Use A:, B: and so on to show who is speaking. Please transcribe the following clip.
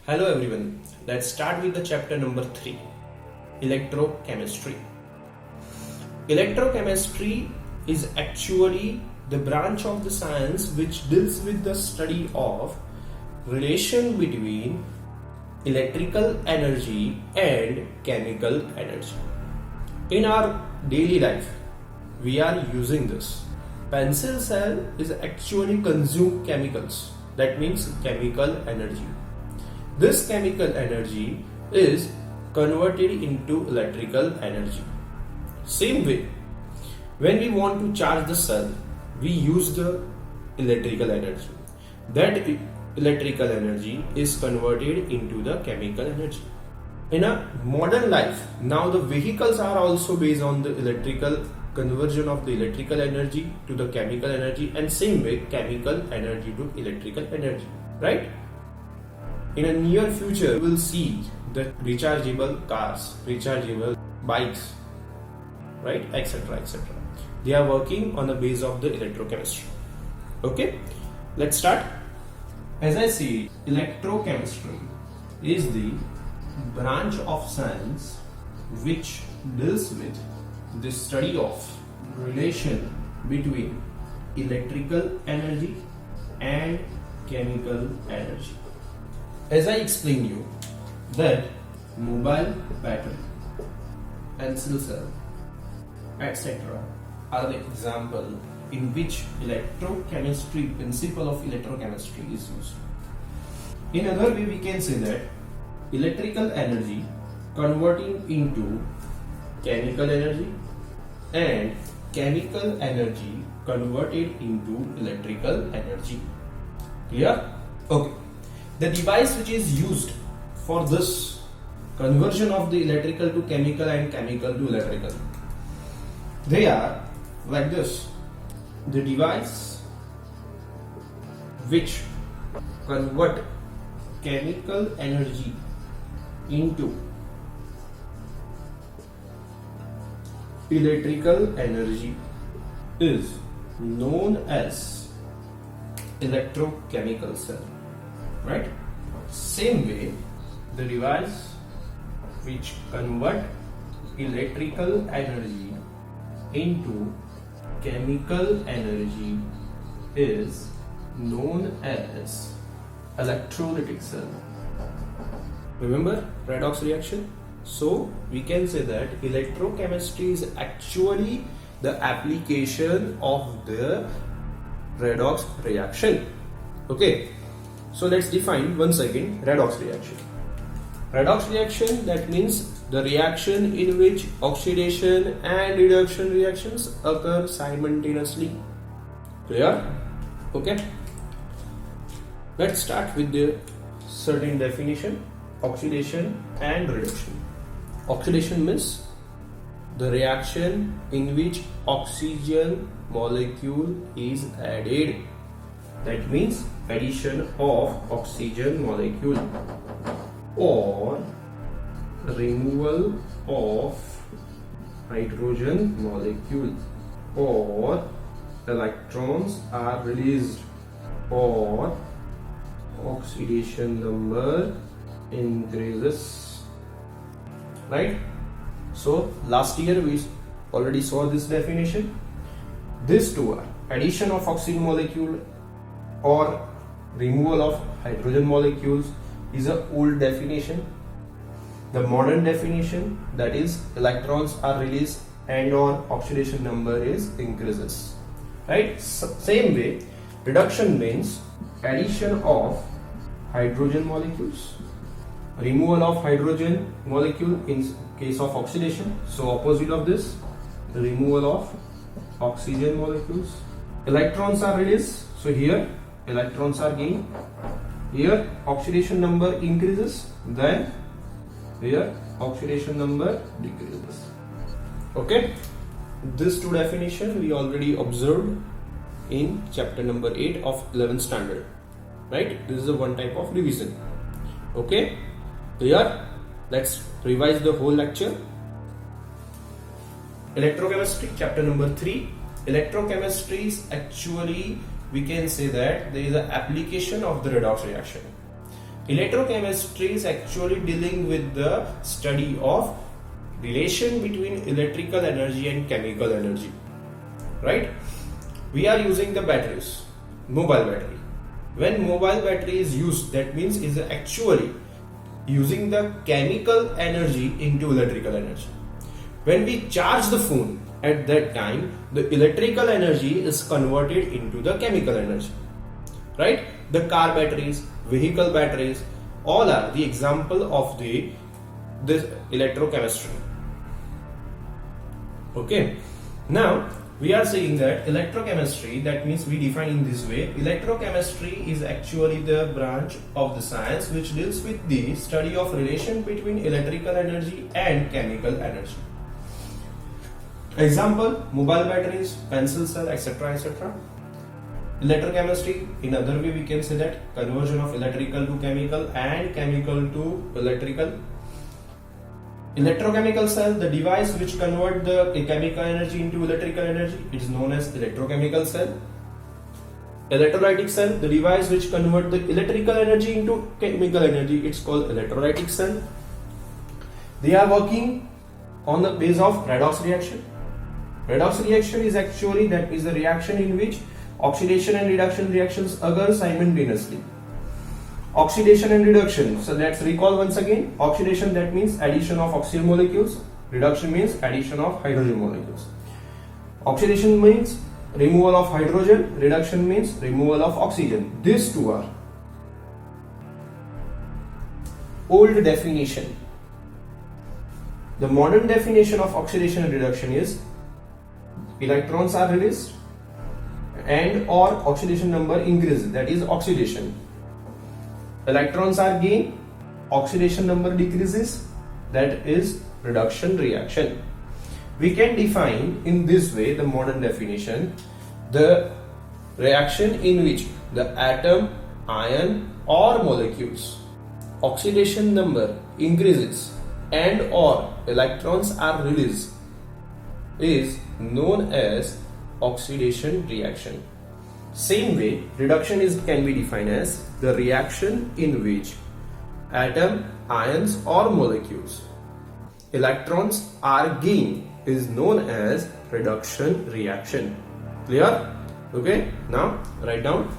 A: Hello everyone, let's start with the chapter number 3, Electrochemistry. Electrochemistry is actually the branch of the science which deals with the study of relation between electrical energy and chemical energy. In our daily life, we are using this. Pencil cell is actually consume chemicals, that means chemical energy. This chemical energy is converted into electrical energy. Same way, when we want to charge the cell, we use the electrical energy. That electrical energy is converted into the chemical energy. In a modern life, now the vehicles are also based on the electrical conversion of the electrical energy to the chemical energy, and same way chemical energy to electrical energy, right? In a near future, we will see the rechargeable cars, rechargeable bikes, right, etc., etc. They are working on the base of the electrochemistry. Okay, let's start. As I see, electrochemistry is the branch of science which deals with the study of relation between electrical energy and chemical energy. As I explained you that mobile battery, pencil cell, etc. are the example in which electrochemistry, principle of electrochemistry is used. In other way, we can say that electrical energy converting into chemical energy and chemical energy converted into electrical energy. Clear? Okay. The device which is used for this conversion of the electrical to chemical and chemical to electrical, they are like this. The device which convert chemical energy into electrical energy is known as electrochemical cell, right? Same way, the device which convert electrical energy into chemical energy is known as electrolytic cell. Remember redox reaction? So we can say that electrochemistry is actually the application of the redox reaction. Okay, so let's define once again redox reaction. Redox reaction, that means the reaction in which oxidation and reduction reactions occur simultaneously. Clear? Okay. Let's start with the certain definition. Oxidation and reduction. Oxidation means the reaction in which oxygen molecule is added. That means addition of oxygen molecule or removal of hydrogen molecule, or electrons are released, or oxidation number increases, right? So last year we already saw this definition. These two are addition of oxygen molecule or removal of hydrogen molecules is an old definition. The modern definition, that is electrons are released and or oxidation number is increases, right? Same way, reduction means addition of hydrogen molecules, removal of hydrogen molecule in case of oxidation. So opposite of this, the removal of oxygen molecules. Electrons are released, so here electrons are gained, here oxidation number increases, then here oxidation number decreases. Okay, this two definition we already observed in chapter number 8 of 11th standard, right? This is a one type of revision. Okay, clear? Let's revise the whole lecture. Electrochemistry, chapter number 3. Electrochemistry is actually, we can say that there is an application of the redox reaction. Electrochemistry is actually dealing with the study of relation between electrical energy and chemical energy, right? We are using the batteries, mobile battery. When mobile battery is used, that means is actually using the chemical energy into electrical energy. When we charge the phone, at that time the electrical energy is converted into the chemical energy, right? The car batteries, vehicle batteries, all are the example of this electrochemistry. Okay, now we are saying that electrochemistry, that means we define in this way: electrochemistry is actually the branch of the science which deals with the study of relation between electrical energy and chemical energy. Example: mobile batteries, pencil cell, etc., etc. Electrochemistry, in other way we can say that conversion of electrical to chemical and chemical to electrical. Electrochemical cell, the device which convert the chemical energy into electrical energy, it is known as electrochemical cell. Electrolytic cell, the device which convert the electrical energy into chemical energy, it's called electrolytic cell. They are working on the base of redox reaction. Redox reaction is actually that is a reaction in which oxidation and reduction reactions occur simultaneously. Oxidation and reduction, so let's recall once again. Oxidation, that means addition of oxygen molecules. Reduction means addition of hydrogen molecules. Oxidation means removal of hydrogen, reduction means removal of oxygen. These two are old definition. The modern definition of oxidation and reduction is electrons are released and or oxidation number increases, that is oxidation. Electrons are gained, oxidation number decreases, that is reduction reaction. We can define in this way the modern definition: the reaction in which the atom, ion or molecules oxidation number increases and or electrons are released is known as oxidation reaction. Same way, reduction can be defined as the reaction in which atom, ions or molecules electrons are gained is known as reduction reaction. Clear? Okay, now write down.